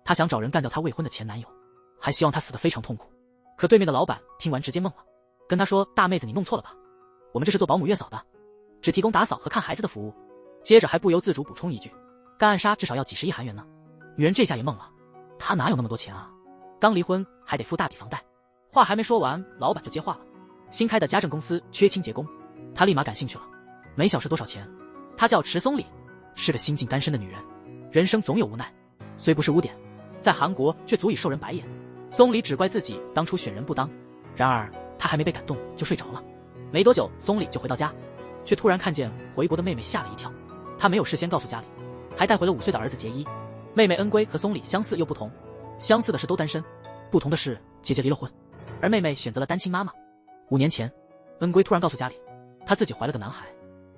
她想找人干掉她未婚的前男友，还希望他死得非常痛苦。可对面的老板听完直接懵了，跟他说：“大妹子，你弄错了吧？我们这是做保姆月嫂的，只提供打扫和看孩子的服务。”接着还不由自主补充一句：“干暗杀至少要几十亿韩元呢。”女人这下也懵了，她哪有那么多钱啊？刚离婚还得付大笔房贷。话还没说完，老板就接话了：“新开的家政公司缺清洁工。”她立马感兴趣了。每小时多少钱？她叫池松里，是个新晋单身的女人，人生总有无奈，虽不是污点，在韩国却足以受人白眼。松里只怪自己当初选人不当，然而她还没被感动就睡着了。没多久，松里就回到家，却突然看见回国的妹妹，吓了一跳。她没有事先告诉家里，还带回了5岁的儿子杰一。妹妹恩圭和松里相似又不同，相似的是都单身，不同的是姐姐离了婚，而妹妹选择了单亲妈妈。5年前，恩圭突然告诉家里，她自己怀了个男孩。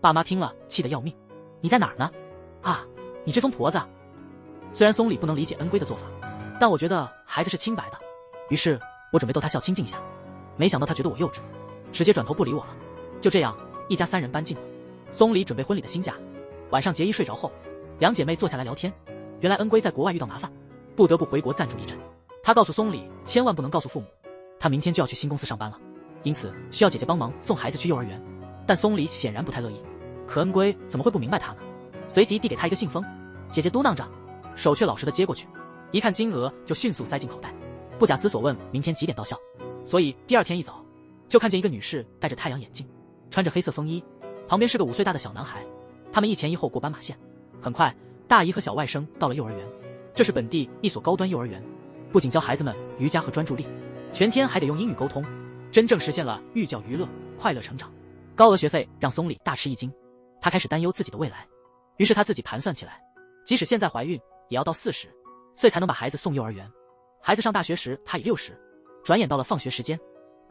爸妈听了气得要命：“你在哪儿呢？啊，你这疯婆子！”虽然松里不能理解恩圭的做法，但我觉得孩子是清白的，于是我准备逗他笑清静一下。没想到他觉得我幼稚，直接转头不理我了。就这样，一家3人搬进了松里准备婚礼的新家。晚上杰一睡着后，2姐妹坐下来聊天。原来恩圭在国外遇到麻烦，不得不回国暂住一阵。她告诉松里千万不能告诉父母，她明天就要去新公司上班了，因此需要姐姐帮忙送孩子去幼儿园。但松里显然不太乐意，可恩圭怎么会不明白他呢？随即递给他一个信封，姐姐嘟囔着，手却老实的接过去，一看金额就迅速塞进口袋，不假思索问明天几点到校。所以第2天一早就看见一个女士戴着太阳眼镜，穿着黑色风衣，旁边是个5岁大的小男孩。他们一前一后过斑马线。很快，大姨和小外甥到了幼儿园，这是本地一所高端幼儿园，不仅教孩子们瑜伽和专注力，全天还得用英语沟通，真正实现了寓教于乐、快乐成长。高额学费让松里大吃一惊，她开始担忧自己的未来，于是她自己盘算起来，即使现在怀孕，也要到40岁才能把孩子送幼儿园。孩子上大学时，她已60。转眼到了放学时间，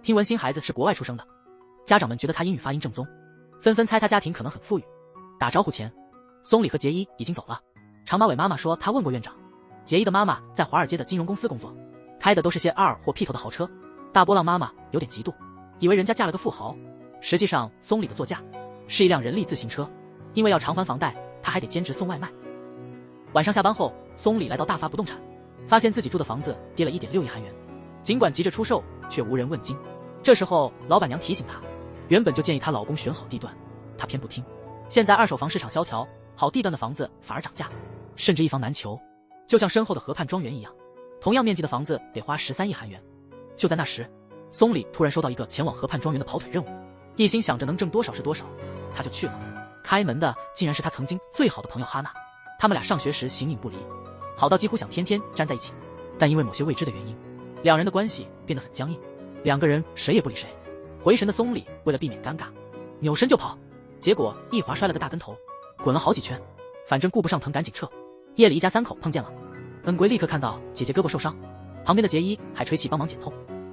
听闻新孩子是国外出生的，家长们觉得他英语发音正宗，纷纷猜他家庭可能很富裕。打招呼前，松里和杰一已经走了。长马尾妈妈说她问过院长，杰一的妈妈在华尔街的金融公司工作，开的都是些2或 P 头的豪车。大波浪妈妈有点嫉妒，以为人家嫁了个富豪，实际上松里的座驾是一辆人力自行车，因为要偿还房贷，他还得兼职送外卖。晚上下班后，松里来到大发不动产，发现自己住的房子跌了1.6亿韩元，尽管急着出售，却无人问津。这时候老板娘提醒她，原本就建议她老公选好地段，她偏不听。现在2手房市场萧条，好地段的房子反而涨价，甚至一房难求，就像身后的河畔庄园一样，同样面积的房子得花13亿韩元。就在那时，松里突然收到一个前往河畔庄园的跑腿任务，一心想着能挣多少是多少，他就去了。开门的竟然是他曾经最好的朋友哈娜，他们俩上学时形影不离，好到几乎想天天粘在一起。但因为某些未知的原因，2人的关系变得很僵硬，2个人谁也不理谁。回神的松里为了避免尴尬，扭身就跑，结果一滑摔了个大跟头，滚了好几圈，反正顾不上疼赶紧撤。夜里一家3口碰见了，恩圭立刻看到姐姐胳膊受伤，旁边的杰一还吹气帮忙减痛，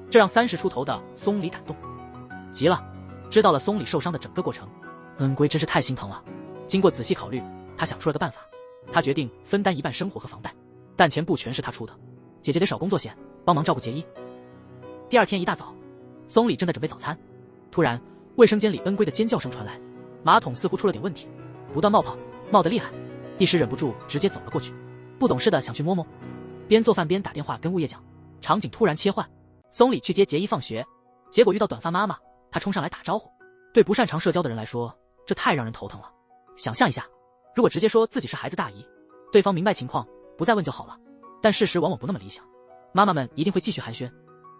这让30出头的松里感动极了。知道了松里受伤的整个过程，恩圭真是太心疼了。经过仔细考虑，他想出了个办法，他决定分担一半生活和房贷，但钱不全是他出的，姐姐得少工作些，帮忙照顾杰一。第2天一大早，松里正在准备早餐，突然卫生间里恩圭的尖叫声传来，马桶似乎出了点问题，不断冒泡，冒得厉害，一时忍不住直接走了过去，不懂事的想去摸摸，边做饭边打电话跟物业讲。场景突然切换，松里去接杰一放学，结果遇到短发妈妈，她冲上来打招呼。对不擅长社交的人来说，这太让人头疼了。想象一下，如果直接说自己是孩子大姨，对方明白情况不再问就好了，但事实往往不那么理想，妈妈们一定会继续寒暄，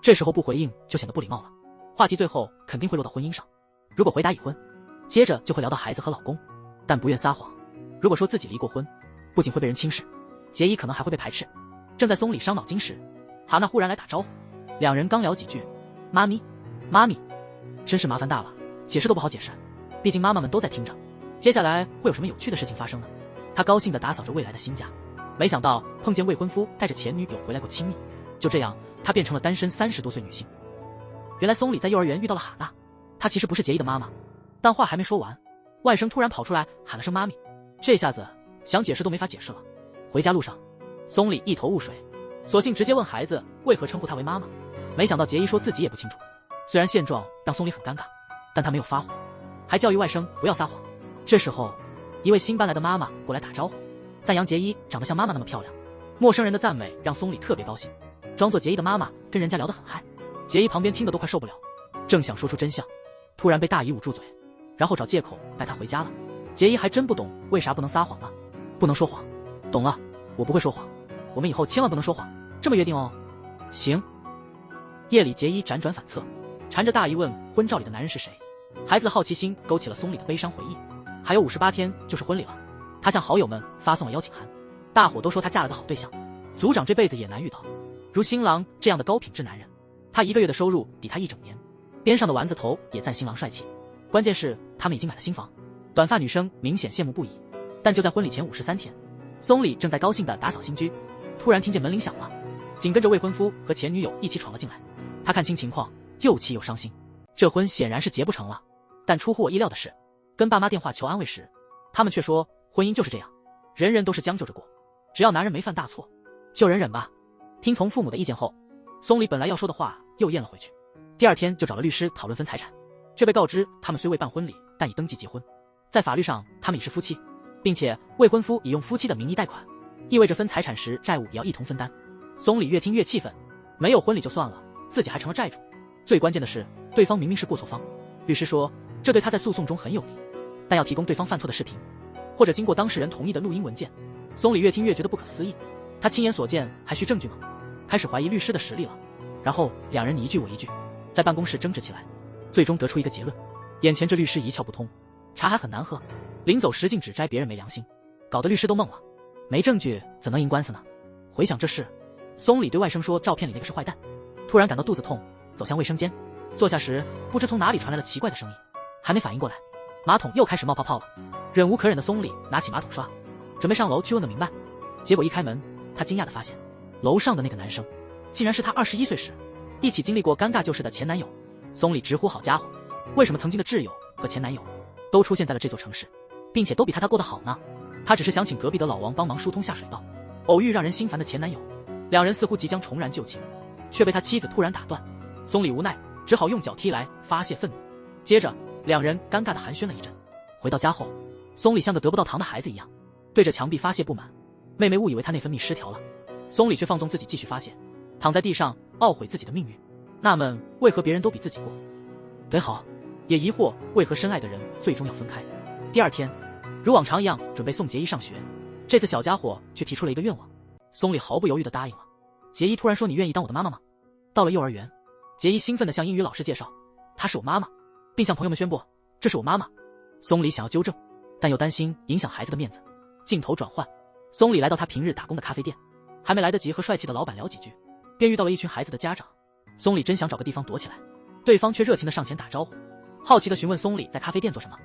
这时候不回应就显得不礼貌了，话题最后肯定会落到婚姻上。如果回答已婚，接着就会聊到孩子和老公，但不愿撒谎，如果说自己离过婚，不仅会被人轻视，杰一可能还会被排斥。正在松里伤脑筋时，哈娜忽然来打招呼，2人刚聊几句，妈咪妈咪，真是麻烦大了，解释都不好解释，毕竟妈妈们都在听着。接下来会有什么有趣的事情发生呢？他高兴地打扫着未来的新家，没想到碰见未婚夫带着前女友回来过亲密，就这样他变成了单身30多岁女性。原来松里在幼儿园遇到了哈娜，她其实不是杰一的妈妈，但话还没说完，外甥突然跑出来喊了声妈咪，这下子想解释都没法解释了。回家路上，松里一头雾水，索性直接问孩子为何称呼她为妈妈，没想到杰一说自己也不清楚。虽然现状让松里很尴尬，但他没有发火，还教育外甥不要撒谎。这时候一位新搬来的妈妈过来打招呼，赞扬杰一长得像妈妈那么漂亮，陌生人的赞美让松里特别高兴，装作杰伊的妈妈跟人家聊得很嗨。杰伊旁边听得都快受不了，正想说出真相，突然被大姨捂住嘴，然后找借口带他回家了。杰伊还真不懂为啥不能撒谎呢？不能说谎。懂了，我不会说谎，我们以后千万不能说谎，这么约定哦。行。夜里杰伊辗转反侧，缠着大姨问婚照里的男人是谁。孩子的好奇心勾起了松里的悲伤回忆。还有58天就是婚礼了，他向好友们发送了邀请函，大伙都说他嫁了个好对象，组长这辈子也难遇到如新郎这样的高品质男人。他1个月的收入抵他1整年。边上的丸子头也赞新郎帅气，关键是他们已经买了新房。短发女生明显羡慕不已。但就在婚礼前53天，松里正在高兴地打扫新居，突然听见门铃响了，紧跟着未婚夫和前女友一起闯了进来。他看清情况，又气又伤心，这婚显然是结不成了。但出乎我意料的是，跟爸妈电话求安慰时，他们却说婚姻就是这样，人人都是将就着过，只要男人没犯大错，就忍忍吧。听从父母的意见后，松里本来要说的话又咽了回去。第二天就找了律师讨论分财产，却被告知他们虽未办婚礼，但已登记结婚，在法律上他们已是夫妻，并且未婚夫已用夫妻的名义贷款，意味着分财产时债务也要一同分担。松里越听越气愤，没有婚礼就算了，自己还成了债主。最关键的是，对方明明是过错方，律师说这对他在诉讼中很有利，但要提供对方犯错的视频，或者经过当事人同意的录音文件。松里越听越觉得不可思议，他亲眼所见还需证据吗？开始怀疑律师的实力了。然后两人你一句我一句，在办公室争执起来，最终得出一个结论：眼前这律师一窍不通，茶还很难喝，临走时竟指摘别人没良心，搞得律师都懵了。没证据怎能赢官司呢？回想这事，松里对外甥说照片里那个是坏蛋，突然感到肚子痛，走向卫生间。坐下时不知从哪里传来了奇怪的声音，还没反应过来，马桶又开始冒泡泡了。忍无可忍的松里拿起马桶刷，准备上楼去问个明白。结果一开门，他惊讶地发现楼上的那个男生竟然是他21岁时一起经历过尴尬旧事的前男友。松里直呼好家伙，为什么曾经的挚友和前男友都出现在了这座城市，并且都比他过得好呢？他只是想请隔壁的老王帮忙疏通下水道，偶遇让人心烦的前男友，两人似乎即将重燃旧情，却被他妻子突然打断。松里无奈只好用脚踢来发泄愤怒，接着两人尴尬地寒暄了一阵。回到家后，松里像个得不到糖的孩子一样对着墙壁发泄不满，妹妹误以为他内分泌失调了，松里却放纵自己继续发泄，躺在地上懊悔自己的命运，纳闷为何别人都比自己过得好，也疑惑为何深爱的人最终要分开。第二天如往常一样准备送杰伊上学，这次小家伙却提出了一个愿望，松里毫不犹豫地答应了。杰伊突然说：“你愿意当我的妈妈吗？”到了幼儿园，杰伊兴奋地向英语老师介绍她是我妈妈，并向朋友们宣布这是我妈妈。松里想要纠正，但又担心影响孩子的面子。镜头转换，松里来到他平日打工的咖啡店，还没来得及和帅气的老板聊几句，便遇到了一群孩子的家长。松里真想找个地方躲起来，对方却热情地上前打招呼，好奇地询问松里在咖啡店做什么。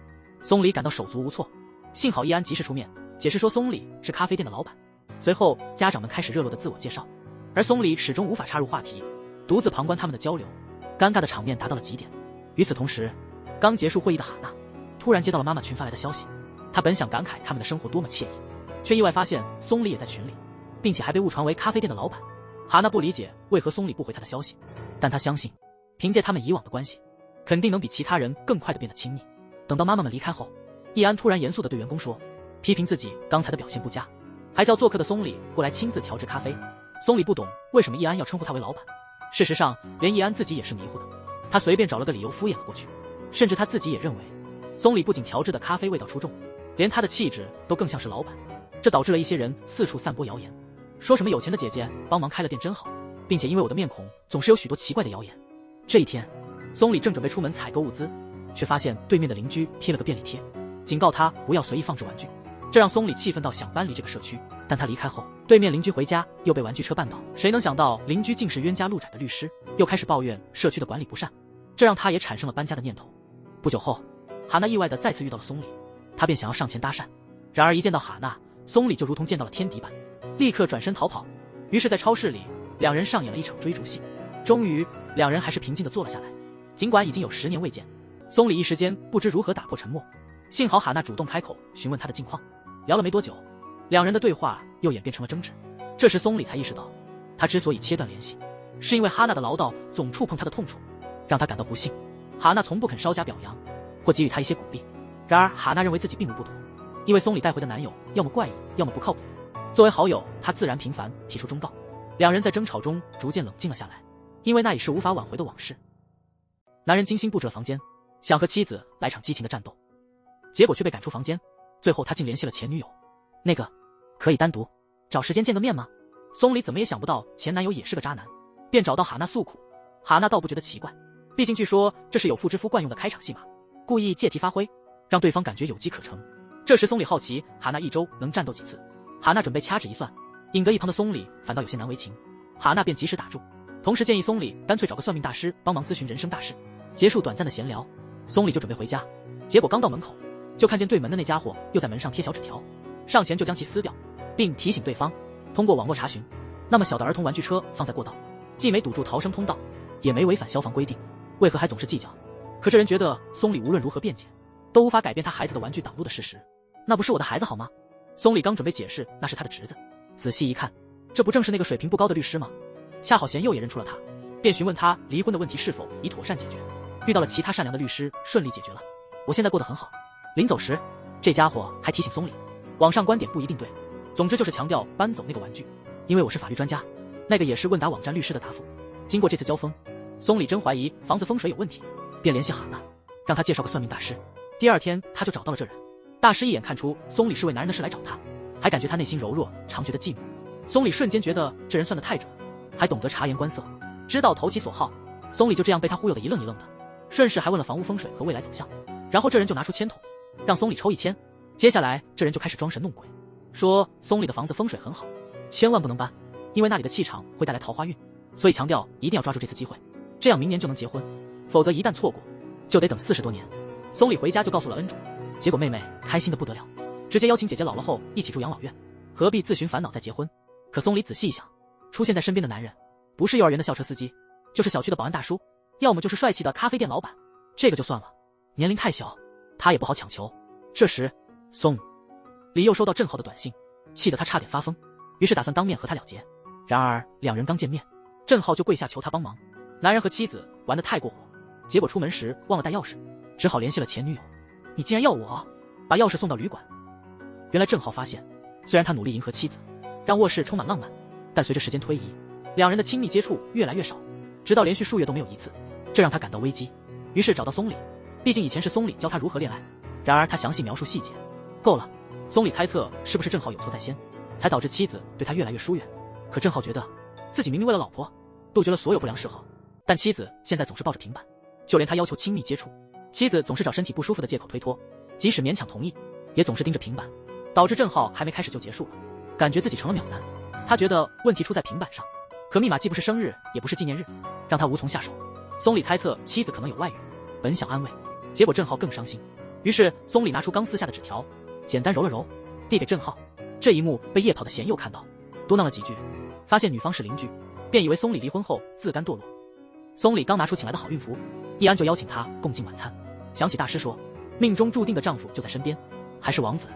松里感到手足无措，幸好易安及时出面解释说松里是咖啡店的老板。随后家长们开始热络的自我介绍，而松里始终无法插入话题，独自旁观他们的交流，尴尬的场面达到了极点。与此同时，刚结束会议的哈娜突然接到了妈妈群发来的消息，她本想感慨他们的生活多么惬意，却意外发现松里也在群里，并且还被误传为咖啡店的老板。哈娜不理解为何松里不回她的消息，但她相信凭借他们以往的关系，肯定能比其他人更快地变得亲密。等到妈妈们离开后，易安突然严肃地对员工说，批评自己刚才的表现不佳，还叫做客的松里过来亲自调制咖啡。松里不懂为什么易安要称呼他为老板，事实上连易安自己也是迷糊的，他随便找了个理由敷衍了过去，甚至他自己也认为松里不仅调制的咖啡味道出众，连他的气质都更像是老板。这导致了一些人四处散播谣言，说什么有钱的姐姐帮忙开了店真好，并且因为我的面孔总是有许多奇怪的谣言。这一天，松里正准备出门采购物资，却发现对面的邻居贴了个便利贴，警告他不要随意放置玩具，这让松里气愤到想搬离这个社区。但他离开后，对面邻居回家又被玩具车绊倒，谁能想到邻居竟是冤家路窄的律师，又开始抱怨社区的管理不善，这让他也产生了搬家的念头。不久后，哈娜意外地再次遇到了松里，他便想要上前搭讪，然而一见到哈娜，松里就如同见到了天敌般，立刻转身逃跑。于是在超市里，两人上演了一场追逐戏，终于两人还是平静地坐了下来。尽管已经有10年未见，松里一时间不知如何打破沉默，幸好哈娜主动开口询问他的近况。聊了没多久，两人的对话又演变成了争执。这时松里才意识到，他之所以切断联系，是因为哈娜的唠叨总触碰他的痛处，让他感到不幸。哈娜从不肯稍加表扬或给予他一些鼓励，然而哈娜认为自己并无不妥，因为松里带回的男友要么怪异，要么不靠谱，作为好友，他自然频繁提出忠告。两人在争吵中逐渐冷静了下来，因为那已是无法挽回的往事。男人精心布置了房间，想和妻子来场激情的战斗，结果却被赶出房间。最后他竟联系了前女友。那个，可以单独找时间见个面吗？松里怎么也想不到前男友也是个渣男，便找到哈娜诉苦。哈娜倒不觉得奇怪，毕竟据说这是有妇之夫惯用的开场戏码，故意借题发挥，让对方感觉有机可乘。这时松里好奇哈娜一周能战斗几次，哈娜准备掐指一算，引得一旁的松里反倒有些难为情，哈娜便及时打住，同时建议松里干脆找个算命大师帮忙咨询人生大事。结束短暂的闲聊，松里就准备回家，结果刚到门口，就看见对门的那家伙又在门上贴小纸条，上前就将其撕掉，并提醒对方通过网络查询，那么小的儿童玩具车放在过道，既没堵住逃生通道，也没违反消防规定，为何还总是计较？可这人觉得松里无论如何辩解，都无法改变他孩子的玩具挡路的事实。那不是我的孩子好吗？松里刚准备解释那是他的侄子，仔细一看，这不正是那个水平不高的律师吗？恰好贤佑也认出了他，便询问他离婚的问题是否已妥善解决，遇到了其他善良的律师，顺利解决了。我现在过得很好。临走时，这家伙还提醒松里，网上观点不一定对，总之就是强调搬走那个玩具，因为我是法律专家。那个也是问答网站律师的答复。经过这次交锋，松里真怀疑房子风水有问题，便联系哈娜，让他介绍个算命大师。第二天他就找到了这人，大师一眼看出松里是为男人的事来找他，还感觉他内心柔弱，常觉得寂寞。松里瞬间觉得这人算得太准，还懂得察言观色，知道投其所好。松里就这样被他忽悠得一愣一愣的，顺势还问了房屋风水和未来走向。然后这人就拿出签筒，让松里抽一签。接下来这人就开始装神弄鬼，说松里的房子风水很好，千万不能搬，因为那里的气场会带来桃花运，所以强调一定要抓住这次机会，这样明年就能结婚，否则一旦错过，就得等40多年。松里回家就告诉了恩主，结果妹妹开心的不得了，直接邀请姐姐老了后一起住养老院，何必自寻烦恼再结婚？可松里仔细一想，出现在身边的男人，不是幼儿园的校车司机，就是小区的保安大叔，要么就是帅气的咖啡店老板，这个就算了，年龄太小，他也不好强求。这时，松里又收到郑浩的短信，气得他差点发疯，于是打算当面和他了结。然而两人刚见面，郑浩就跪下求他帮忙。男人和妻子玩得太过火，结果出门时忘了带钥匙，只好联系了前女友。你竟然要我把钥匙送到旅馆？原来郑浩发现，虽然他努力迎合妻子，让卧室充满浪漫，但随着时间推移，两人的亲密接触越来越少，直到连续数月都没有一次，这让他感到危机。于是找到松里，毕竟以前是松里教他如何恋爱。然而他详细描述细节，够了。松里猜测是不是郑浩有错在先，才导致妻子对他越来越疏远。可郑浩觉得自己明明为了老婆杜绝了所有不良嗜好，但妻子现在总是抱着平板，就连他要求亲密接触，妻子总是找身体不舒服的借口推脱，即使勉强同意，也总是盯着平板，导致郑浩还没开始就结束了，感觉自己成了秒男。他觉得问题出在平板上，可密码既不是生日也不是纪念日，让他无从下手。松里猜测妻子可能有外遇，本想安慰，结果郑浩更伤心。于是松里拿出刚撕下的纸条，简单揉了揉，递给郑浩。这一幕被夜跑的贤佑看到，嘟囔了几句，发现女方是邻居，便以为松里离婚后自甘堕落。松里刚拿出请来的好运符，易安就邀请他共进晚餐，想起大师说命中注定的丈夫就在身边，还是王子，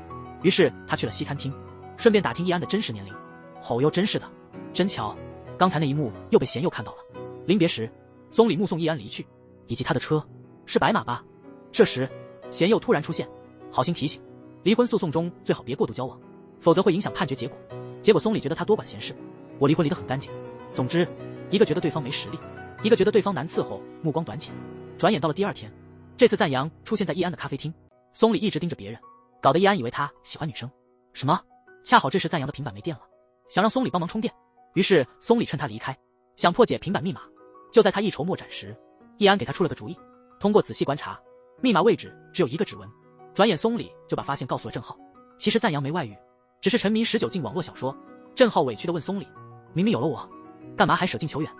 于是他去了西餐厅，顺便打听易安的真实年龄。吼哟，真是的，真巧，刚才那一幕又被贤佑看到了。临别时，松里目送易安离去，以及他的车是白马吧。这时贤佑突然出现，好心提醒，离婚诉讼中最好别过度交往，否则会影响判决结果。结果松里觉得他多管闲事，我离婚离得很干净。总之，一个觉得对方没实力，一个觉得对方难伺候，目光短浅。转眼到了第二天，这次赞扬出现在易安的咖啡厅，松里一直盯着别人，搞得易安以为他喜欢女生。什么？恰好这时赞扬的平板没电了，想让松里帮忙充电，于是松里趁他离开，想破解平板密码。就在他一筹莫展时，易安给他出了个主意，通过仔细观察，密码位置只有一个指纹。转眼松里就把发现告诉了郑浩，其实赞扬没外遇，只是沉迷19禁网络小说。郑浩委屈地问松里，明明有了我，干嘛还舍近求远？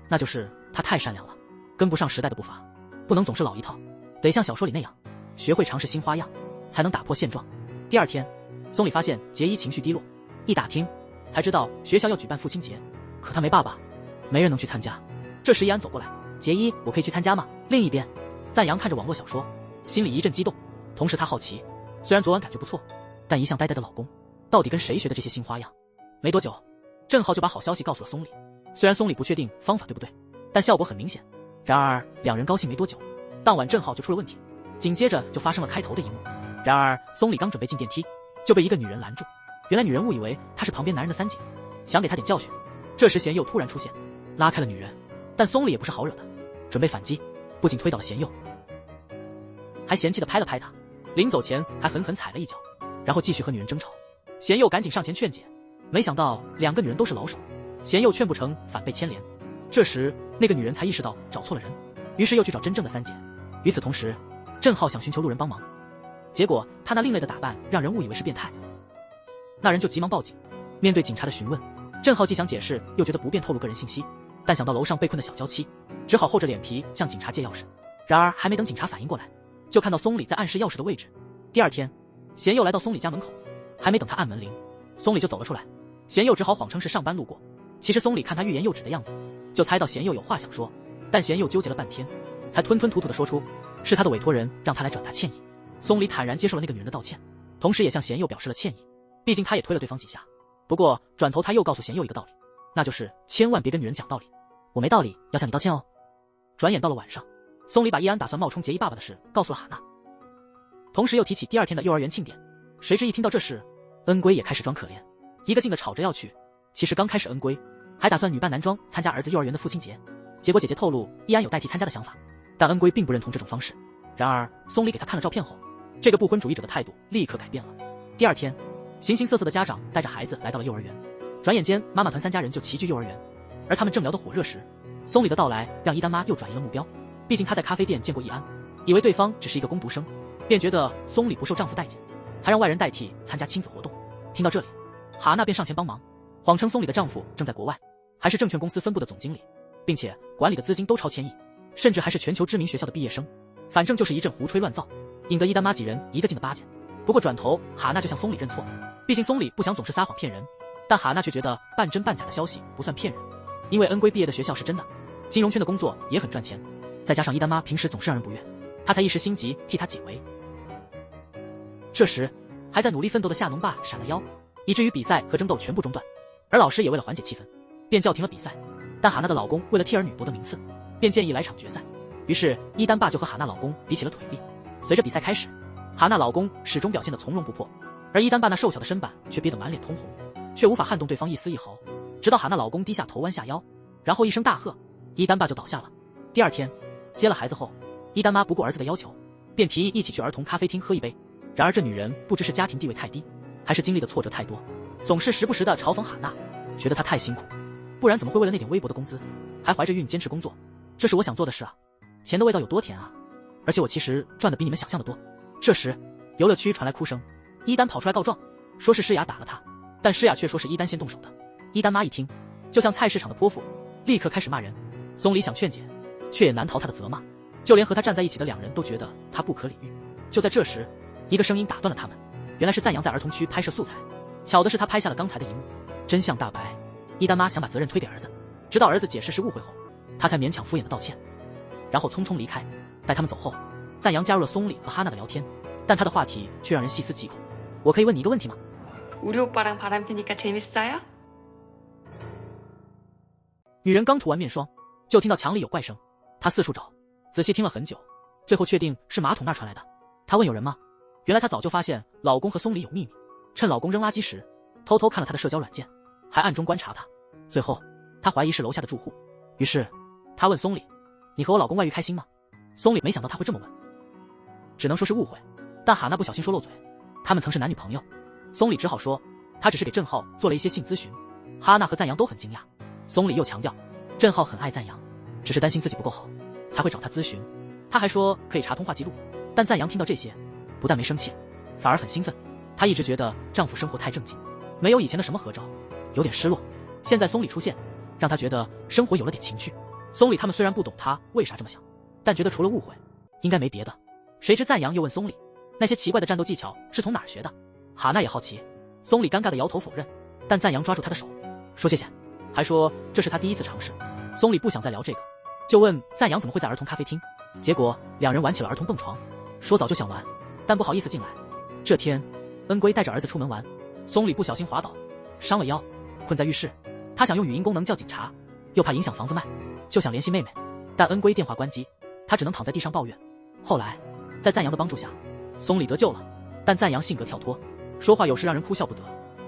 那就是他太善良了，跟不上时代的步伐，不能总是老一套，得像小说里那样，学会尝试新花样，才能打破现状。第二天，松里发现杰伊情绪低落，一打听才知道学校要举办父亲节，可他没爸爸，没人能去参加。这时易安走过来，杰伊，我可以去参加吗？另一边，赞扬看着网络小说，心里一阵激动，同时他好奇，虽然昨晚感觉不错，但一向呆呆的老公到底跟谁学的这些新花样？没多久，郑浩就把好消息告诉了松里，虽然松里不确定方法对不对，但效果很明显。然而两人高兴没多久，当晚郑浩就出了问题，紧接着就发生了开头的一幕。然而松里刚准备进电梯，就被一个女人拦住，原来女人误以为她是旁边男人的三姐，想给她点教训。这时贤佑突然出现，拉开了女人，但松里也不是好惹的，准备反击，不仅推倒了贤佑，还嫌弃地拍了拍他，临走前还狠狠踩了一脚，然后继续和女人争吵。贤佑赶紧上前劝解，没想到两个女人都是老手，贤佑劝不成，反被牵连。这时那个女人才意识到找错了人，于是又去找真正的三姐。与此同时，郑浩想寻求路人帮忙，结果他那另类的打扮让人误以为是变态，那人就急忙报警。面对警察的询问，郑浩既想解释，又觉得不便透露个人信息，但想到楼上被困的小娇妻，只好厚着脸皮向警察借钥匙。然而还没等警察反应过来，就看到松里在暗示钥匙的位置。第二天，贤佑来到松里家门口，还没等他按门铃，松里就走了出来。贤佑只好谎称是上班路过，其实松里看他欲言又止的样子，就猜到贤佑有话想说，但贤佑纠结了半天，才吞吞吐吐地说出是他的委托人让他来转达歉意。松里坦然接受了那个女人的道歉，同时也向贤佑表示了歉意，毕竟他也推了对方几下。不过转头他又告诉贤佑一个道理，那就是千万别跟女人讲道理，我没道理要向你道歉哦。转眼到了晚上，松里把易安打算冒充杰伊爸爸的事告诉了哈娜，同时又提起第二天的幼儿园庆典。谁知一听到这事，恩圭也开始装可怜，一个劲地吵着要去。其实刚开始恩圭还打算女扮男装参加儿子幼儿园的父亲节，结果姐姐透露易安有代替参加的想法，但恩圭并不认同这种方式。然而松里给他看了照片后，这个不婚主义者的态度立刻改变了。第二天，形形色色的家长带着孩子来到了幼儿园，转眼间妈妈团3家人就齐聚幼儿园。而他们正聊得火热时，松里的到来让伊丹妈又转移了目标，毕竟她在咖啡店见过易安，以为对方只是一个工读生，便觉得松里不受丈夫待见，才让外人代替参加亲子活动。听到这里，哈娜便上前帮忙，谎称松里的丈夫正在国外，还是证券公司分部的总经理，并且管理的资金都超1000亿，甚至还是全球知名学校的毕业生，反正就是一阵胡吹乱造，引得伊丹妈几人一个劲的巴结。不过转头哈娜就向松里认错，毕竟松里不想总是撒谎骗人，但哈娜却觉得半真半假的消息不算骗人，因为恩圭毕业的学校是真的，金融圈的工作也很赚钱，再加上伊丹妈平时总是让人不悦，她才一时心急替她解围。这时还在努力奋斗的夏农爸闪了腰，以至于比赛和争斗全部中断，而老师也为了缓解气氛，便叫停了比赛。但哈娜的老公为了替儿女夺得名次，便建议来场决赛，于是伊丹爸就和哈娜老公比起了腿力。随着比赛开始，哈娜老公始终表现得从容不迫，而伊丹爸那瘦小的身板却憋得满脸通红，却无法撼动对方一丝一毫，直到哈娜老公低下头弯下腰，然后一声大喝，伊丹爸就倒下了。第二天接了孩子后，伊丹妈不顾儿子的要求，便提议一起去儿童咖啡厅喝一杯。然而这女人不知是家庭地位太低，还是经历的挫折太多，总是时不时的嘲讽哈娜，觉得她太辛苦，不然怎么会为了那点微薄的工资还怀着孕坚持工作。这是我想做的事啊，钱的味道有多甜啊，而且我其实赚的比你们想象的多。这时游乐区传来哭声，伊丹跑出来告状，说是诗雅打了他，但诗雅却说是伊丹先动手的。伊丹妈一听就像菜市场的泼妇，立刻开始骂人。松里想劝解，却也难逃他的责骂，就连和他站在一起的两人都觉得他不可理喻。就在这时，一个声音打断了他们，原来是赞扬在儿童区拍摄素材，巧的是他拍下了刚才的一幕。真相大白，伊丹妈想把责任推给儿子，直到儿子解释是误会后，他才勉强敷衍的道歉，然后匆匆离开。待他们走后，赞扬加入了松里和哈娜的聊天，但他的话题却让人细思极恐。我可以问你一个问题吗？ 우리 오빠랑 바람피니까 재밌어요? 女人刚涂完面霜，就听到墙里有怪声，她四处找，仔细听了很久，最后确定是马桶那传来的。她问有人吗？原来她早就发现老公和松里有秘密，趁老公扔垃圾时偷偷看了他的社交软件，还暗中观察他。最后她怀疑是楼下的住户，于是她问松里，你和我老公外遇开心吗？松里没想到他会这么问，只能说是误会，但哈娜不小心说漏嘴，他们曾是男女朋友。松里只好说他只是给郑浩做了一些性咨询。哈娜和赞扬都很惊讶，松里又强调郑浩很爱赞扬，只是担心自己不够好才会找他咨询。他还说可以查通话记录，但赞扬听到这些不但没生气，反而很兴奋。她一直觉得丈夫生活太正经，没有以前的什么合照，有点失落。现在松里出现，让她觉得生活有了点情趣。松里他们虽然不懂她为啥这么想，但觉得除了误会应该没别的。谁知赞扬又问松里那些奇怪的战斗技巧是从哪儿学的。哈娜也好奇，松里尴尬的摇头否认，但赞扬抓住他的手说谢谢，还说这是他第一次尝试。松里不想再聊这个，就问赞扬怎么会在儿童咖啡厅，结果两人玩起了儿童蹦床，说早就想玩，但不好意思进来。这天恩圭带着儿子出门玩，松里不小心滑倒伤了腰，困在浴室。他想用语音功能叫警察，又怕影响房子卖，就想联系妹妹，但恩圭电话关机，他只能躺在地上抱怨。后来在赞扬的帮助下，松里得救了，但赞扬性格跳脱，说话有时让人哭笑不得，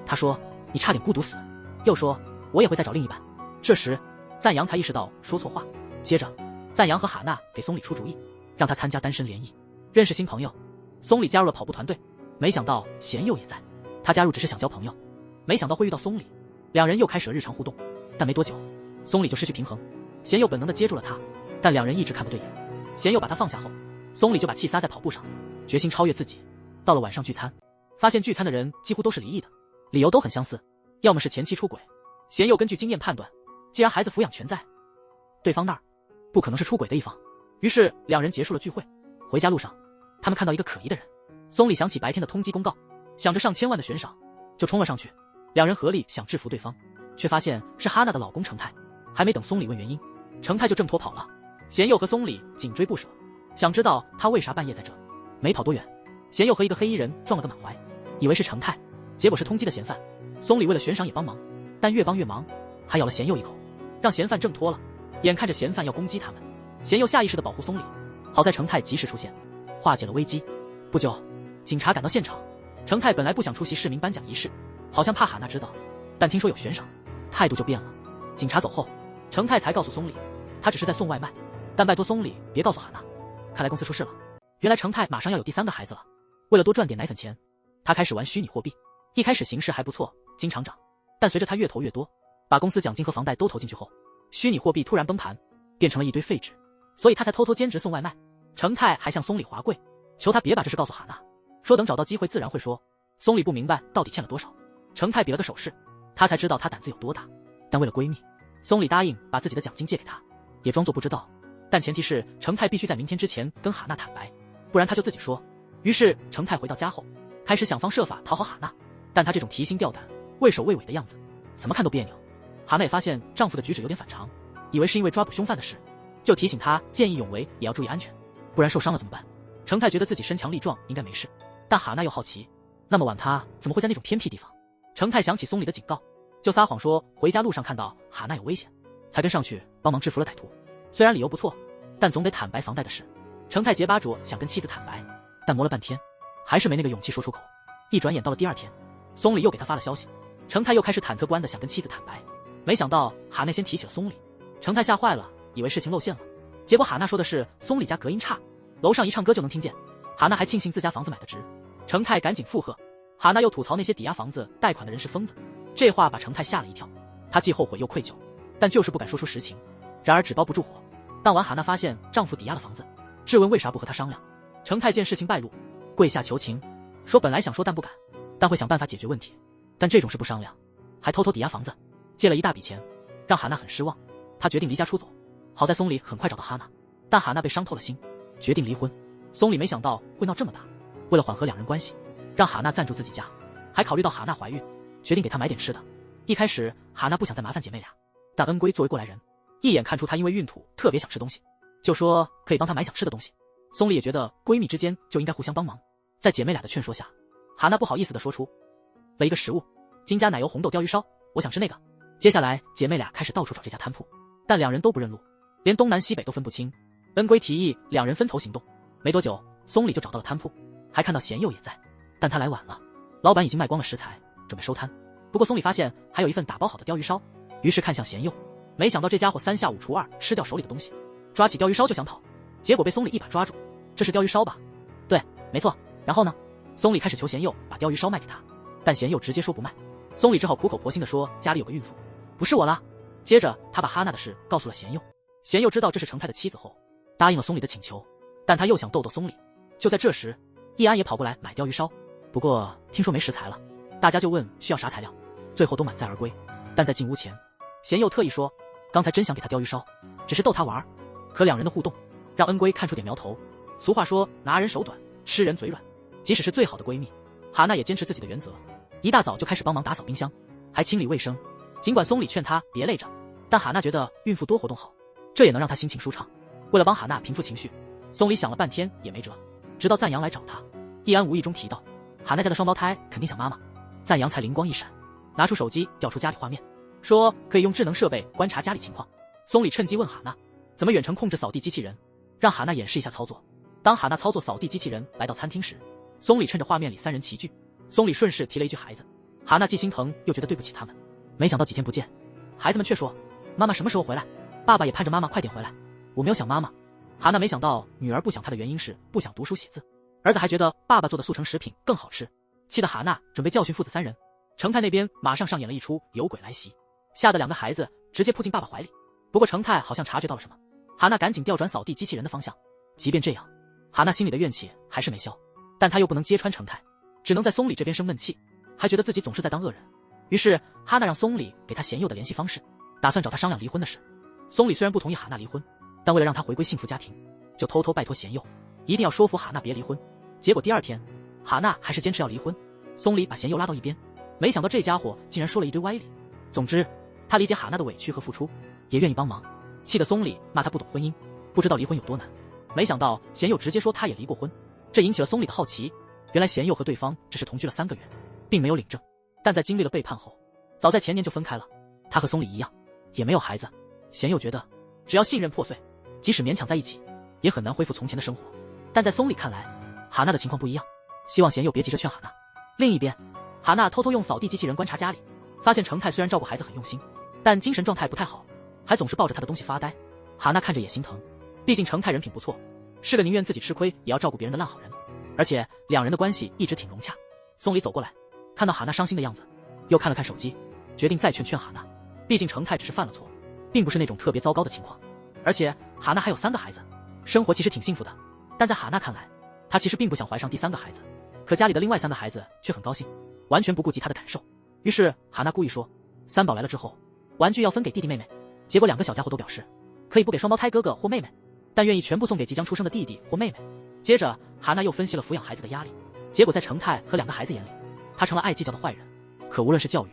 他说你差点孤独死，又说我也会再找另一半。这时赞阳才意识到说错话，接着赞阳和哈娜给松里出主意，让他参加单身联谊，认识新朋友。松里加入了跑步团队，没想到贤佑也在。他加入只是想交朋友，没想到会遇到松里，两人又开始了日常互动。但没多久，松里就失去平衡，贤佑本能地接住了他，但两人一直看不对眼。贤佑把他放下后，松里就把气撒在跑步上，决心超越自己。到了晚上聚餐，发现聚餐的人几乎都是离异的，理由都很相似，要么是前妻出轨。贤佑根据经验判断，既然孩子抚养权在对方那儿，不可能是出轨的一方。于是两人结束了聚会。回家路上，他们看到一个可疑的人。松里想起白天的通缉公告，想着上千万的悬赏，就冲了上去。两人合力想制服对方，却发现是哈娜的老公程泰。还没等松里问原因，程泰就挣脱跑了。贤佑和松里紧追不舍，想知道他为啥半夜在这。没跑多远，贤佑和一个黑衣人撞了个满怀，以为是程泰，结果是通缉的嫌犯。松里为了悬赏也帮忙，但越帮越忙，还咬了贤佑一口，让嫌犯挣脱了。眼看着嫌犯要攻击他们，贤佑下意识地保护松里，好在程泰及时出现，化解了危机。不久，警察赶到现场。程泰本来不想出席市民颁奖仪式，好像怕哈娜知道，但听说有悬赏，态度就变了。警察走后，程泰才告诉松里，他只是在送外卖，但拜托松里别告诉哈娜。看来公司出事了。原来程泰马上要有第3个孩子了，为了多赚点奶粉钱，他开始玩虚拟货币。一开始形势还不错，经常涨，但随着他越投越多，把公司奖金和房贷都投进去后，虚拟货币突然崩盘，变成了一堆废纸，所以他才偷偷兼职送外卖。程泰还向松里滑跪，求他别把这事告诉哈娜，说等找到机会自然会说。松里不明白到底欠了多少，程泰比了个手势，他才知道他胆子有多大。但为了闺蜜，松里答应把自己的奖金借给他，也装作不知道，但前提是程泰必须在明天之前跟哈娜坦白，不然他就自己说。于是程泰回到家后，开始想方设法讨好哈娜，但他这种提心吊胆、畏首畏尾的样子，怎么看都别扭。哈娜也发现丈夫的举止有点反常，以为是因为抓捕凶犯的事，就提醒他见义勇为也要注意安全，不然受伤了怎么办？程泰觉得自己身强力壮，应该没事，但哈娜又好奇，那么晚他怎么会在那种偏僻地方？程泰想起松里的警告，就撒谎说回家路上看到哈娜有危险，才跟上去帮忙制服了歹徒。虽然理由不错，但总得坦白房贷的事。程泰结巴着想跟妻子坦白，但磨了半天，还是没那个勇气说出口。一转眼到了第2天，松里又给他发了消息，程泰又开始忐忑不安的想跟妻子坦白，没想到哈娜先提起了松里。程泰吓坏了，以为事情露馅了，结果哈娜说的是松里家隔音差，楼上一唱歌就能听见。哈娜还庆幸自家房子买得值，程泰赶紧附和。哈娜又吐槽那些抵押房子贷款的人是疯子，这话把程泰吓了一跳。他既后悔又愧疚，但就是不敢说出实情。然而纸包不住火，当晚哈娜发现丈夫抵押了房子，质问为啥不和他商量。程泰见事情败露，跪下求情，说本来想说但不敢，但会想办法解决问题，但这种事不商量，还偷偷抵押房子，借了一大笔钱，让哈娜很失望。他决定离家出走。好在松里很快找到哈娜，但哈娜被伤透了心，决定离婚。松里没想到会闹这么大，为了缓和两人关系，让哈娜暂住自己家，还考虑到哈娜怀孕，决定给她买点吃的。一开始哈娜不想再麻烦姐妹俩，但恩圭作为过来人，一眼看出她因为孕吐特别想吃东西，就说可以帮她买想吃的东西。松里也觉得闺蜜之间就应该互相帮忙，在姐妹俩的劝说下，哈娜不好意思地说出了一个食物：金家奶油红豆鲷鱼烧，我想吃那个。接下来姐妹俩开始到处找这家摊铺，但两人都不认路，连东南西北都分不清。恩圭提议两人分头行动，没多久松里就找到了摊铺，还看到贤佑也在，但他来晚了，老板已经卖光了食材，准备收摊。不过松里发现还有一份打包好的鲷鱼烧，于是看向贤佑，没想到这家伙3下5除2吃掉手里的东西，抓起鲷鱼烧就想跑，结果被松里一把抓住。这是鲷鱼烧吧？对，没错。然后呢？松里开始求贤佑把鲷鱼烧卖给他，但贤佑直接说不卖。松里只好苦口婆心地说家里有个孕妇，不是我啦。接着他把哈娜的事告诉了贤佑，贤佑知道这是程泰的妻子后，答应了松里的请求，但他又想逗逗松里。就在这时，易安也跑过来买鲷鱼烧，不过听说没食材了，大家就问需要啥材料，最后都满载而归。但在进屋前，贤佑特意说刚才真想给他鲷鱼烧，只是逗他玩。可两人的互动让恩圭看出点苗头。俗话说拿人手短，吃人嘴软，即使是最好的闺蜜，哈娜也坚持自己的原则，一大早就开始帮忙打扫冰箱，还清理卫生。尽管松里劝她别累着，但哈娜觉得孕妇多活动好，这也能让她心情舒畅。为了帮哈娜平复情绪，松里想了半天也没辙，直到赞阳来找他。易安无意中提到哈娜家的双胞胎肯定想妈妈，赞阳才灵光一闪，拿出手机调出家里画面，说可以用智能设备观察家里情况。松里趁机问哈娜怎么远程控制扫地机器人，让哈娜演示一下操作。当哈娜操作扫地机器人来到餐厅时，松里趁着画面里3人齐聚，松里顺势提了一句孩子，哈娜既心疼又觉得对不起他们。没想到几天不见，孩子们却说：“妈妈什么时候回来？爸爸也盼着妈妈快点回来。我没有想妈妈。”哈娜没想到女儿不想她的原因是不想读书写字，儿子还觉得爸爸做的速成食品更好吃，气得哈娜准备教训父子三人。程泰那边马上上演了一出有鬼来袭，吓得两个孩子直接扑进爸爸怀里。不过程泰好像察觉到了什么，哈娜赶紧调转扫地机器人的方向。即便这样，哈娜心里的怨气还是没消，但她又不能揭穿程泰，只能在松里这边生闷气，还觉得自己总是在当恶人。于是哈娜让松里给她贤佑的联系方式，打算找他商量离婚的事。松里虽然不同意哈娜离婚，但为了让她回归幸福家庭，就偷偷拜托贤佑一定要说服哈娜别离婚。结果第二天，哈娜还是坚持要离婚，松里把贤佑拉到一边，没想到这家伙竟然说了一堆歪理。总之，他理解哈娜的委屈和付出，也愿意帮忙，气得松里骂他不懂婚姻，不知道离婚有多难。没想到贤佑直接说他也离过婚，这引起了松里的好奇。原来贤佑和对方只是同居了3个月，并没有领证，但在经历了背叛后，早在前年就分开了。他和松里一样，也没有孩子。贤佑觉得，只要信任破碎，即使勉强在一起，也很难恢复从前的生活。但在松里看来，哈娜的情况不一样，希望贤佑别急着劝哈娜。另一边，哈娜偷偷用扫地机器人观察家里，发现程泰虽然照顾孩子很用心，但精神状态不太好，还总是抱着他的东西发呆。哈娜看着也心疼，毕竟程泰人品不错，是个宁愿自己吃亏也要照顾别人的烂好人，而且两人的关系一直挺融洽。松里走过来，看到哈娜伤心的样子，又看了看手机，决定再劝哈娜。毕竟程泰只是犯了错，并不是那种特别糟糕的情况，而且哈娜还有3个孩子，生活其实挺幸福的。但在哈娜看来，她其实并不想怀上第3个孩子，可家里的另外3个孩子却很高兴，完全不顾及她的感受。于是哈娜故意说，3宝来了之后，玩具要分给弟弟妹妹。结果2个小家伙都表示，可以不给双胞胎哥哥或妹妹，但愿意全部送给即将出生的弟弟或妹妹。接着哈娜又分析了抚养孩子的压力，结果在程泰和2个孩子眼里，他成了爱计较的坏人。可无论是教育，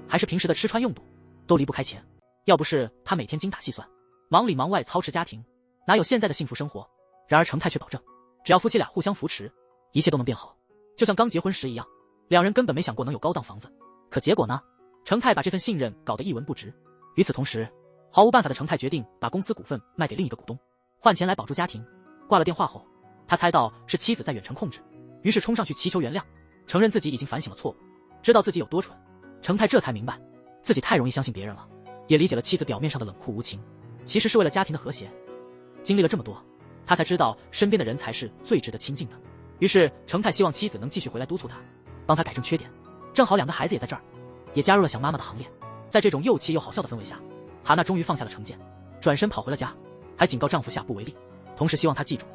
还是平时的吃穿用度，都离不开钱。要不是他每天精打细算，忙里忙外操持家庭，哪有现在的幸福生活？然而程泰却保证，只要夫妻俩互相扶持，一切都能变好。就像刚结婚时一样，两人根本没想过能有高档房子。可结果呢？程泰把这份信任搞得一文不值。与此同时，毫无办法的程泰决定把公司股份卖给另一个股东，换钱来保住家庭。挂了电话后，他猜到是妻子在远程控制，于是冲上去祈求原谅，承认自己已经反省了错误，知道自己有多蠢。程泰这才明白，自己太容易相信别人了，也理解了妻子表面上的冷酷无情，其实是为了家庭的和谐。经历了这么多，他才知道身边的人才是最值得亲近的。于是程泰希望妻子能继续回来督促他，帮他改正缺点。正好2个孩子也在这儿，也加入了想妈妈的行列。在这种又气又好笑的氛围下，哈娜终于放下了成见，转身跑回了家，还警告丈夫下不为例，同时希望他记住，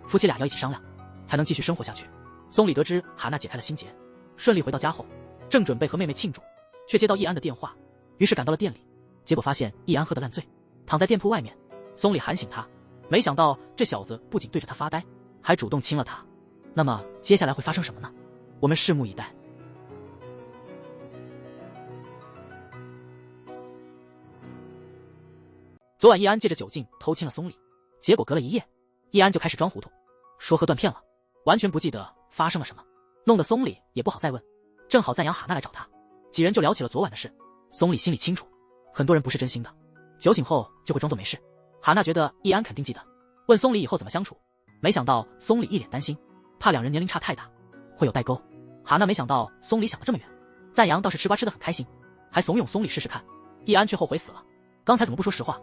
夫妻俩要一起商量，才能继续生活下去。松里得知哈娜解开了心结，顺利回到家后，正准备和妹妹庆祝，却接到易安的电话，于是赶到了店里，结果发现易安喝得烂醉，躺在店铺外面。松里喊醒他，没想到这小子不仅对着他发呆，还主动亲了他。那么接下来会发生什么呢？我们拭目以待。昨晚易安借着酒劲偷亲了松里，结果隔了一夜，易安就开始装糊涂，说喝断片了，完全不记得发生了什么，弄得松里也不好再问。正好赞扬哈娜来找他，几人就聊起了昨晚的事。松里心里清楚，很多人不是真心的，酒醒后就会装作没事。哈娜觉得易安肯定记得，问松里以后怎么相处，没想到松里一脸担心，怕2人年龄差太大，会有代沟。哈娜没想到松里想得这么远，赞扬倒是吃瓜吃得很开心，还怂恿松里试试看。易安却后悔死了，刚才怎么不说实话？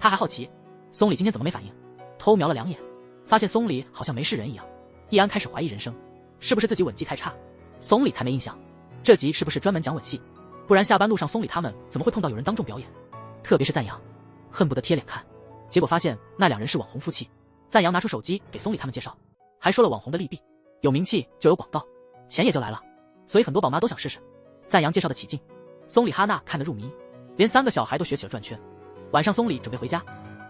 他还好奇松里今天怎么没反应，偷瞄了2眼，发现松里好像没事人一样。易安开始怀疑人生，是不是自己吻技太差？松里才没印象，这集是不是专门讲吻戏？不然下班路上松里他们怎么会碰到有人当众表演？特别是赞扬，恨不得贴脸看。结果发现那2人是网红夫妻，赞扬拿出手机给松里他们介绍，还说了网红的利弊，有名气就有广告，钱也就来了，所以很多宝妈都想试试。赞扬介绍的起劲，松里哈娜看得入迷，连3个小孩都学起了转圈。晚上松里准备回家，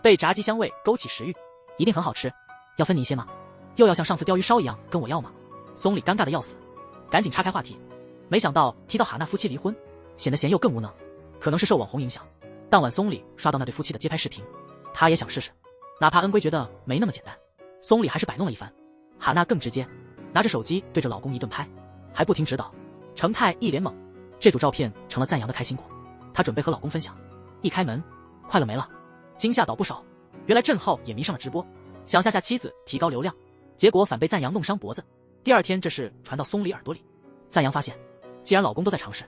被炸鸡香味勾起食欲，一定很好吃，要分你一些吗？又要像上次钓鱼烧一样跟我要吗？松里尴尬的要死，赶紧岔开话题。没想到提到哈娜夫妻离婚，显得贤佑更无能，可能是受网红影响。当晚松里刷到那对夫妻的街拍视频，他也想试试，哪怕恩圭觉得没那么简单，松里还是摆弄了一番。哈娜更直接，拿着手机对着老公一顿拍，还不停指导。程泰一脸懵，这组照片成了赞扬的开心果，她准备和老公分享，一开门快乐没了，惊吓倒不少。原来郑浩也迷上了直播，想吓吓妻子提高流量，结果反被赞扬弄伤脖子。第2天这事传到松里耳朵里，赞扬发现既然老公都在尝试，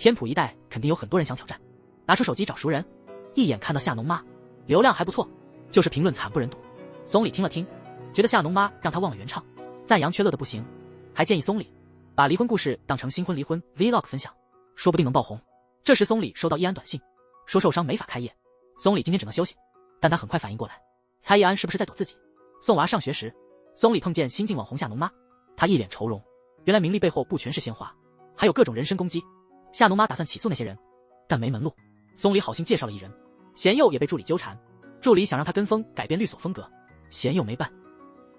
天普一带肯定有很多人想挑战，拿出手机找熟人，一眼看到夏农妈，流量还不错，就是评论惨不忍睹。松里听了听，觉得夏农妈让他忘了原唱，赞扬却乐得不行，还建议松里把离婚故事当成新婚离婚 vlog 分享，说不定能爆红。这时松里收到易安短信，说受伤没法开业，松里今天只能休息。但他很快反应过来，猜易安是不是在躲自己。送娃上学时，松里碰见新晋网红夏农妈，她一脸愁容，原来名利背后不全是鲜花，还有各种人身攻击。夏农妈打算起诉那些人，但没门路。松里好心介绍了一人，贤佑也被助理纠缠，助理想让他跟风改变律所风格，贤佑没办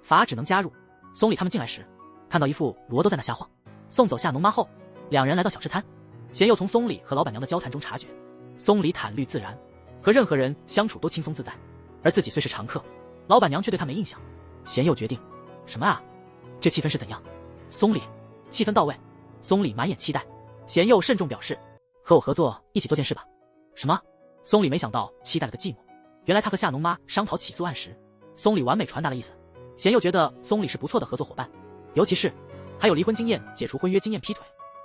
法，只能加入。松里他们进来时，看到一副罗都在那瞎晃。送走夏农妈后，两人来到小吃摊，贤佑从松里和老板娘的交谈中察觉，松里坦率自然，和任何人相处都轻松自在，而自己虽是常客，老板娘却对他没印象。贤佑决定，什么啊？这气氛是怎样？松里，气氛到位。松里满眼期待。贤佑慎重表示，和我合作，一起做件事吧。什么？松里没想到期待了个寂寞。原来他和夏农妈商讨起诉案时，松里完美传达了意思。贤佑觉得松里是不错的合作伙伴，尤其是还有离婚经验、解除婚约经验、劈腿，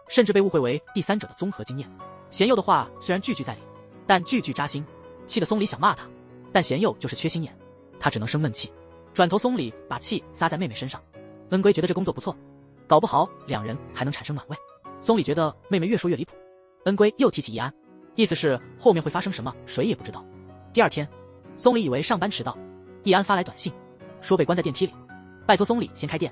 甚至被误会为第三者的综合经验。贤佑的话虽然句句在理，但句句扎心，气得松里想骂他，但贤佑就是缺心眼，他只能生闷气。转头松里把气撒在妹妹身上，恩圭觉得这工作不错，搞不好两人还能产生暖味。松里觉得妹妹越说越离谱，恩圭又提起易安，意思是后面会发生什么谁也不知道。第二天，松里以为上班迟到，易安发来短信说被关在电梯里，拜托松里先开店。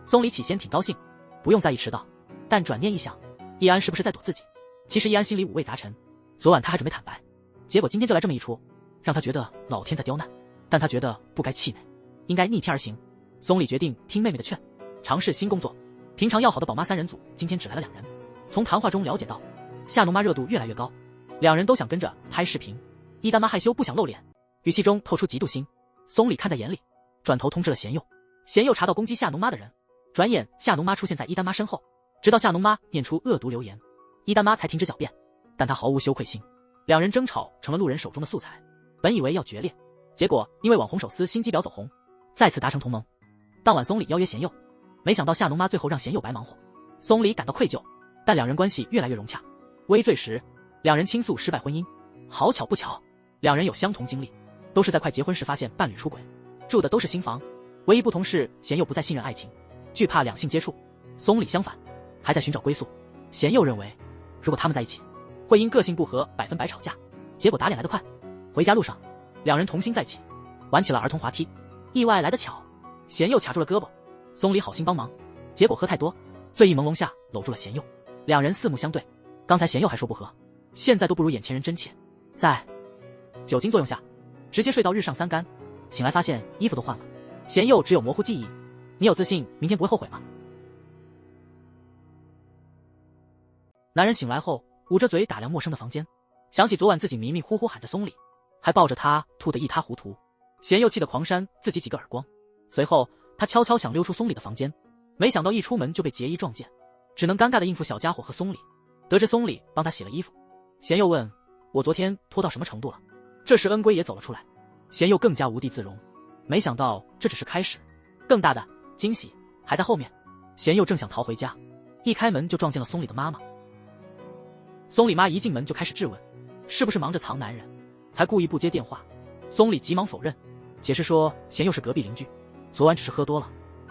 松里起先挺高兴，不用在意迟到，但转念一想，易安是不是在躲自己？其实易安心里五味杂陈，昨晚他还准备坦白，结果今天就来这么一出，让他觉得老天在刁难，但他觉得不该气馁，应该逆天而行。松里决定听妹妹的劝，尝试新工作。平常要好的宝妈三人组今天只来了2人。从谈话中了解到，夏农妈热度越来越高，两人都想跟着拍视频。伊丹妈害羞不想露脸，语气中透出嫉妒心。松里看在眼里，转头通知了贤佑。贤佑查到攻击夏农妈的人，转眼夏农妈出现在伊丹妈身后，直到夏农妈念出恶毒留言，伊丹妈才停止狡辩，但她毫无羞愧心。两人争吵成了路人手中的素材，本以为要决裂，结果因为网红手撕心机婊走红，再次达成同盟。当晚松里邀约贤佑，没想到夏农妈最后让贤佑白忙活，松里感到愧疚，但两人关系越来越融洽。微醉时，两人倾诉失败婚姻，好巧不巧，两人有相同经历，都是在快结婚时发现伴侣出轨，住的都是新房，唯一不同是贤佑不再信任爱情，惧怕两性接触，松里相反，还在寻找归宿。贤佑认为，如果他们在一起，会因个性不合100%吵架，结果打脸来得快。回家路上，两人同心再起，玩起了儿童滑梯，意外来得巧，贤佑卡住了胳膊，松里好心帮忙，结果喝太多，醉意朦胧下搂住了贤佑，两人四目相对，刚才贤佑还说不和，现在都不如眼前人真切。在酒精作用下，直接睡到日上三竿，醒来发现衣服都换了，贤佑只有模糊记忆。你有自信明天不会后悔吗？男人醒来后捂着嘴打量陌生的房间，想起昨晚自己迷迷糊糊喊着松里，还抱着他吐得一塌糊涂，贤佑气得狂扇自己几个耳光。随后他悄悄想溜出松里的房间，没想到一出门就被杰伊撞见，只能尴尬地应付小家伙和松里。得知松里帮他洗了衣服，贤佑问，我昨天拖到什么程度了？这时恩圭也走了出来，贤佑更加无地自容，没想到这只是开始，更大的惊喜还在后面。贤佑正想逃回家，一开门就撞见了松里的妈妈。松里妈一进门就开始质问，是不是忙着藏男人，才故意不接电话？松里急忙否认，解释说贤佑是隔壁邻居，昨晚只是喝多了。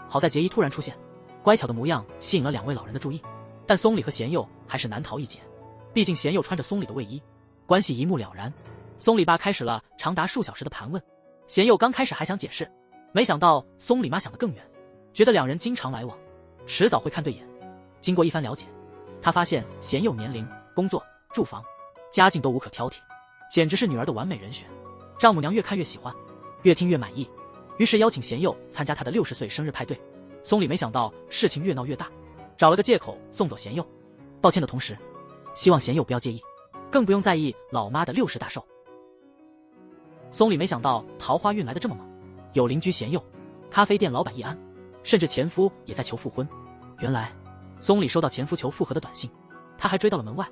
好在杰伊突然出现，乖巧的模样吸引了2位老人的注意，但松里和贤佑还是难逃一劫，毕竟贤佑穿着松里的卫衣，关系一目了然。松里爸开始了长达数小时的盘问，贤佑刚开始还想解释，没想到松里妈想得更远，觉得两人经常来往，迟早会看对眼。经过一番了解，他发现贤佑年龄、工作、住房、家境都无可挑剔，简直是女儿的完美人选。丈母娘越看越喜欢，越听越满意，于是邀请贤佑参加他的60岁生日派对。松里没想到事情越闹越大，找了个借口送走贤佑，抱歉的同时希望贤佑不要介意，更不用在意老妈的60大寿。松里没想到桃花运来得这么猛，有邻居贤佑，咖啡店老板易安，甚至前夫也在求复婚。原来松里收到前夫求复合的短信，他还追到了门外，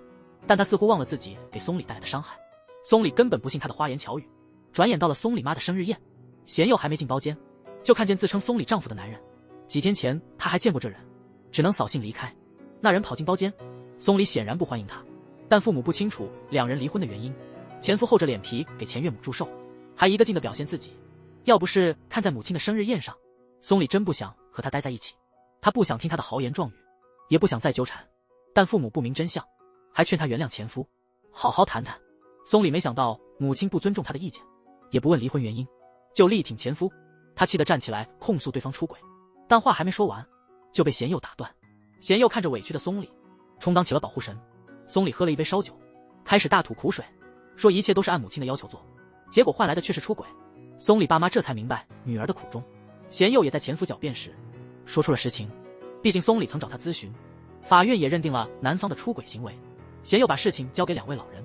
但他似乎忘了自己给松里带来的伤害。松里根本不信他的花言巧语。转眼到了松里妈的生日宴，贤佑还没进包间，就看见自称松里丈夫的男人。几天前他还见过这人，只能扫兴离开。那人跑进包间，松里显然不欢迎他，但父母不清楚两人离婚的原因。前夫厚着脸皮给前岳母祝寿，还一个劲地表现自己。要不是看在母亲的生日宴上，松里真不想和他待在一起。他不想听他的豪言壮语，也不想再纠缠。但父母不明真相，还劝他原谅前夫，好好谈谈。松里没想到母亲不尊重他的意见，也不问离婚原因，就力挺前夫。他气得站起来控诉对方出轨，但话还没说完，就被贤佑打断。贤佑看着委屈的松里，充当起了保护神。松里喝了一杯烧酒，开始大吐苦水，说一切都是按母亲的要求做，结果换来的却是出轨。松里爸妈这才明白女儿的苦衷。贤佑也在前夫狡辩时说出了实情，毕竟松里曾找他咨询，法院也认定了男方的出轨行为。贤佑把事情交给2位老人，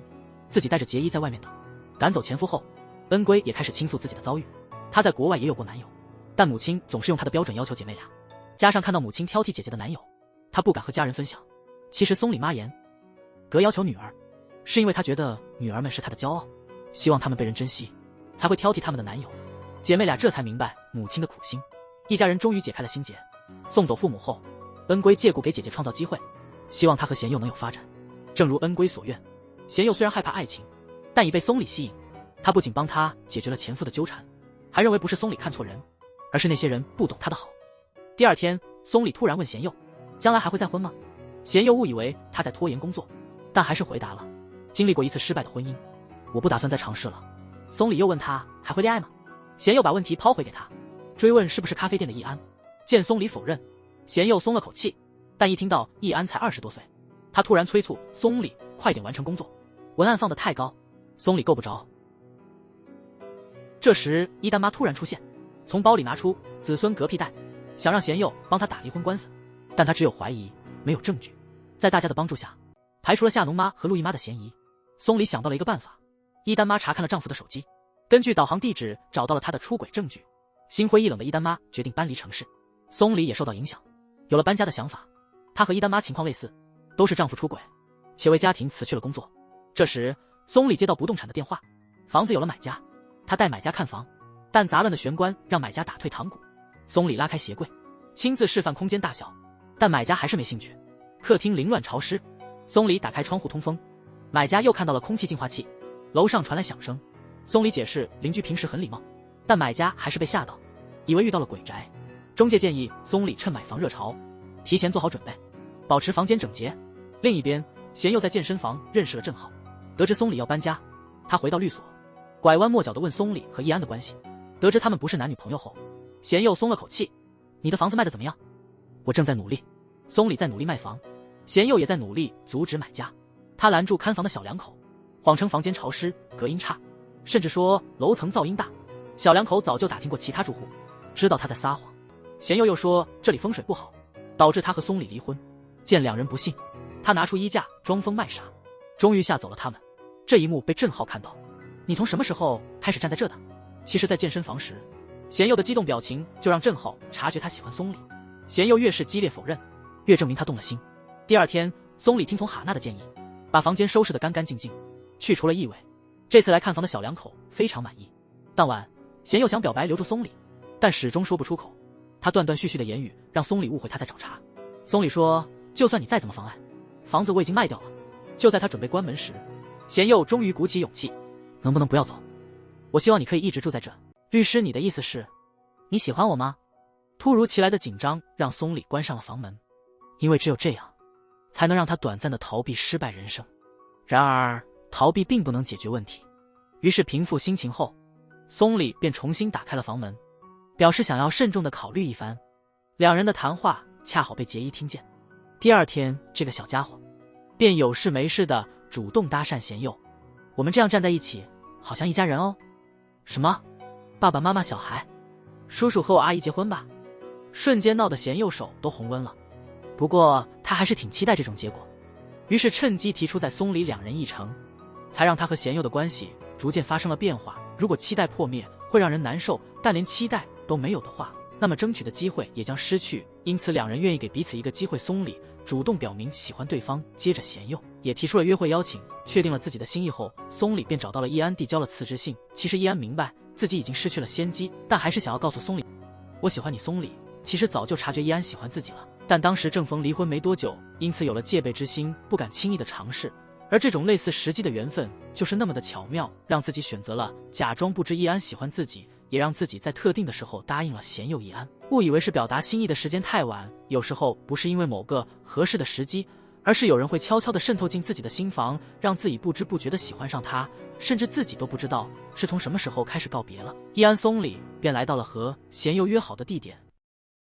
自己带着结衣在外面等。赶走前夫后，恩圭也开始倾诉自己的遭遇。她在国外也有过男友，但母亲总是用她的标准要求姐妹俩，加上看到母亲挑剔姐姐的男友，她不敢和家人分享。其实松里妈严格要求女儿，是因为她觉得女儿们是她的骄傲，希望她们被人珍惜，才会挑剔她们的男友。姐妹俩这才明白母亲的苦心，一家人终于解开了心结。送走父母后，恩圭借故给姐姐创造机会，希望她和贤佑能有发展。正如恩圭所愿，贤佑虽然害怕爱情，但已被松里吸引。他不仅帮他解决了前夫的纠缠，还认为不是松里看错人，而是那些人不懂他的好。第二天，松里突然问贤佑，将来还会再婚吗？贤佑误以为他在拖延工作，但还是回答了，经历过一次失败的婚姻，我不打算再尝试了。松里又问他还会恋爱吗？贤佑把问题抛回给他，追问是不是咖啡店的易安。见松里否认，贤佑松了口气，但一听到易安才20多岁，他突然催促松里快点完成工作，文案放得太高，松里够不着。这时伊丹妈突然出现，从包里拿出子孙嗝屁袋，想让贤佑帮他打离婚官司，但他只有怀疑，没有证据。在大家的帮助下，排除了夏农妈和陆姨妈的嫌疑。松里想到了一个办法，伊丹妈查看了丈夫的手机，根据导航地址找到了他的出轨证据。心灰意冷的伊丹妈决定搬离城市，松里也受到影响，有了搬家的想法。她和伊丹妈情况类似，都是丈夫出轨，且为家庭辞去了工作。这时松里接到不动产的电话，房子有了买家，他带买家看房，但杂乱的玄关让买家打退堂鼓。松里拉开鞋柜，亲自示范空间大小，但买家还是没兴趣。客厅凌乱潮湿，松里打开窗户通风，买家又看到了空气净化器。楼上传来响声，松里解释邻居平时很礼貌，但买家还是被吓到，以为遇到了鬼宅。中介建议松里趁买房热潮，提前做好准备，保持房间整洁。另一边，贤佑在健身房认识了郑浩，得知松里要搬家，他回到律所，拐弯抹角地问松里和易安的关系。得知他们不是男女朋友后，贤佑松了口气，你的房子卖得怎么样？我正在努力。松里在努力卖房，贤佑也在努力阻止买家。他拦住看房的小两口，谎称房间潮湿隔音差，甚至说楼层噪音大。小两口早就打听过其他住户，知道他在撒谎。贤佑又说这里风水不好，导致他和松里离婚。见两人不信，他拿出衣架装疯卖傻，终于吓走了他们。这一幕被郑浩看到，你从什么时候开始站在这的？其实在健身房时，贤佑的激动表情就让郑浩察觉他喜欢松里。贤佑越是激烈否认，越证明他动了心。第二天，松里听从哈娜的建议，把房间收拾得干干净净，去除了异味。这次来看房的小两口非常满意。当晚，贤佑想表白留住松里，但始终说不出口。他断断续续的言语让松里误会他在找茬。松里说，就算你再怎么妨碍，房子我已经卖掉了。就在他准备关门时，贤佑终于鼓起勇气，能不能不要走？我希望你可以一直住在这。律师，你的意思是你喜欢我吗？突如其来的紧张让松里关上了房门，因为只有这样才能让他短暂的逃避失败人生。然而逃避并不能解决问题，于是平复心情后，松里便重新打开了房门，表示想要慎重的考虑一番。两人的谈话恰好被杰伊听见。第二天，这个小家伙便有事没事的主动搭讪贤佑，我们这样站在一起好像一家人哦。什么？爸爸妈妈小孩，叔叔和我阿姨结婚吧？瞬间闹得贤佑手都红温了。不过他还是挺期待这种结果，于是趁机提出在松里两人一成，才让他和贤佑的关系逐渐发生了变化。如果期待破灭会让人难受，但连期待都没有的话，那么争取的机会也将失去。因此两人愿意给彼此一个机会。松里主动表明喜欢对方，接着贤佑也提出了约会邀请。确定了自己的心意后，松里便找到了易安，递交了辞职信。其实易安明白自己已经失去了先机，但还是想要告诉松里，我喜欢你。松里其实早就察觉易安喜欢自己了，但当时正逢离婚没多久，因此有了戒备之心，不敢轻易的尝试。而这种类似时机的缘分，就是那么的巧妙，让自己选择了假装不知易安喜欢自己，也让自己在特定的时候答应了贤佑易安。误以为是表达心意的时间太晚，有时候不是因为某个合适的时机，而是有人会悄悄地渗透进自己的心房，让自己不知不觉地喜欢上他，甚至自己都不知道是从什么时候开始告别了。易安松里便来到了和贤佑约好的地点，